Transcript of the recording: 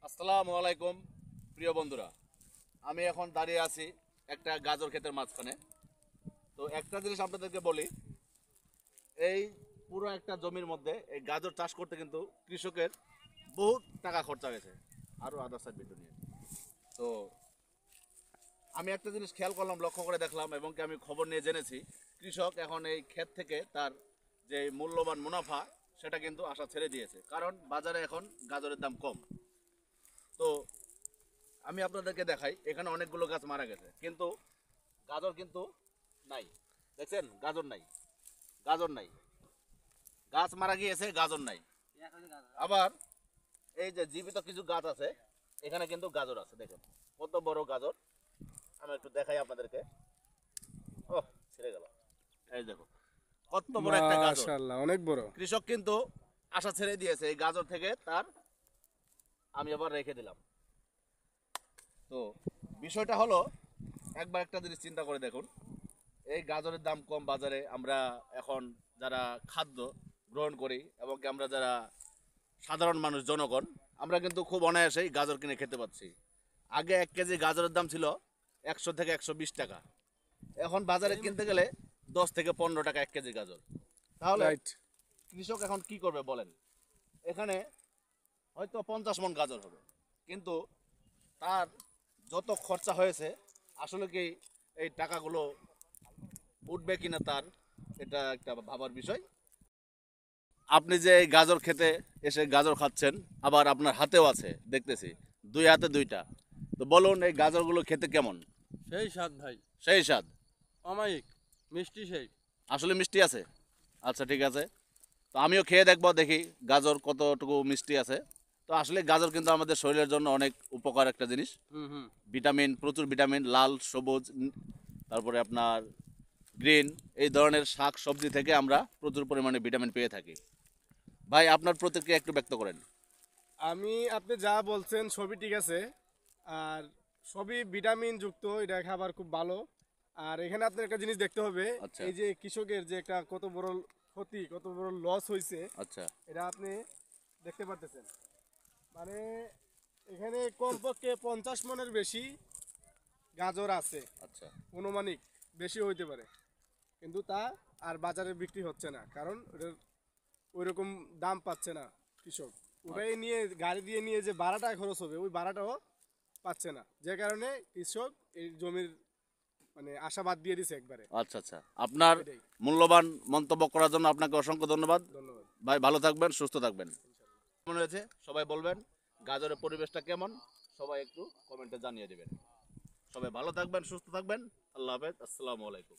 আসসালামু আলাইকুম প্রিয় বন্ধুরা, আমি এখন দাঁড়িয়ে আছি একটা গাজর ক্ষেতের মাঝখানে। তো একটা জিনিস আপনাদেরকে বলি, এই পুরো একটা জমির মধ্যে এই গাজর চাষ করতে কিন্তু কৃষকের বহুত টাকা খরচা হয়েছে, আরও আদার সাইড ভিডিও নিয়ে। তো আমি একটা জিনিস খেয়াল করলাম, লক্ষ্য করে দেখলাম এবং কি আমি খবর নিয়ে জেনেছি, কৃষক এখন এই ক্ষেত থেকে তার যে মূল্যবান মুনাফা সেটা কিন্তু আশা ছেড়ে দিয়েছে, কারণ বাজারে এখন গাজরের দাম কম। তো আমি আপনাদেরকে দেখাই, এখানে অনেকগুলো গাছ মারা গেছে, কিন্তু গাজর কিন্তু নাই। দেখছেন, গাজর নাই, গাজর নাই, গাছ মারা গিয়েছে, গাজর নাই। আবার এই যে জীবিত কিছু গাছ আছে, এখানে কিন্তু গাজর আছে। দেখেন কত বড় গাজর, আমি একটু দেখাই আপনাদেরকে। ও ছেড়ে গেল, এই দেখো কত বড় একটা গাজর, মাশাআল্লাহ অনেক বড়। কৃষক কিন্তু আশা ছেড়ে দিয়েছে এই গাজর থেকে, তার আমি আবার রেখে দিলাম। তো বিষয়টা হলো, একবার একটা জিনিস চিন্তা করে দেখুন, এই গাজরের দাম কম বাজারে, আমরা এখন যারা খাদ্য গ্রহণ করি এবং কি আমরা যারা সাধারণ মানুষ জনগণ, আমরা কিন্তু খুব অনায়াসেই গাজর কিনে খেতে পাচ্ছি। আগে 1 কেজি গাজরের দাম ছিল 100 থেকে 120 টাকা, এখন বাজারে কিনতে গেলে 10 থেকে 15 টাকা 1 কেজি গাজর। তাহলে রাইট। কৃষক এখন কি করবে বলেন? এখানে হয়তো 50 মণ গাজর হবে, কিন্তু তার যত খরচা হয়েছে, আসলে কি এই টাকাগুলো উঠবে কিনা, তার এটা একটা ভাবার বিষয়। আপনি যে এই গাজর খেতে এসে গাজর খাচ্ছেন, আবার আপনার হাতেও আছে দেখতেছি, 2 হাতে 2টা। তো বলুন, এই গাজরগুলো খেতে কেমন? সেই স্বাদ ভাই, সেই স্বাদ, অমায়িক মিষ্টি সেই। আসলে মিষ্টি আছে। আচ্ছা ঠিক আছে, তো আমিও খেয়ে দেখবো, দেখি গাজর কতটুকু মিষ্টি আছে। তো আসলে গাজর কিন্তু আমাদের শরীরের জন্য অনেক উপকার একটা জিনিস। হুম। ভিটামিন, প্রচুর ভিটামিন, লাল, সবুজ, তারপরে আপনার গ্রিন, এই ধরনের শাক সবজি থেকে আমরা প্রচুর পরিমাণে ভিটামিন পেয়ে থাকি। ভাই, আপনার প্রতিক্রিয়া একটু ব্যক্ত করেন। আপনি যা বলছেন সবই ঠিক আছে, আর সবই ভিটামিন যুক্ত, এটা খাবার খুব ভালো। আর এখানে আপনার একটা জিনিস দেখতে হবে, আচ্ছা। এই যে কৃষকের যে একটা কত বড় ক্ষতি, কত বড় লস হয়েছে, আচ্ছা এটা আপনি দেখতে পারতেছেন। মানে এখানে কমপক্ষে 50 মণের বেশি গাজর আছে, আচ্ছা অনুমানিক বেশি হইতে পারে, কিন্তু তা আর বাজারে বিক্রি হচ্ছে না, কারণ ওটার ওইরকম দাম পাচ্ছে না কৃষক। ওটাই নিয়ে গাড়ি দিয়ে নিয়ে যে ভাড়াটা খরচ হবে, ওই ভাড়াটাও পাচ্ছে না, যে কারণে কৃষক এই জমির মানে আশাবাদ দিয়ে দিছে একবারে। আচ্ছা আচ্ছা, আপনার এটাই। মূল্যবান মন্তব্য করার জন্য আপনাকে অসংখ্য ধন্যবাদ। ধন্যবাদ। ভাই, ভালো থাকবেন, সুস্থ থাকবেন। কেমন হয়েছে সবাই বলবেন, গাজরের পরিবেশটা কেমন সবাই একটু কমেন্টে জানিয়ে দেবেন। সবাই ভালো থাকবেন, সুস্থ থাকবেন। আল্লাহ হাফেজ, আসসালামু আলাইকুম।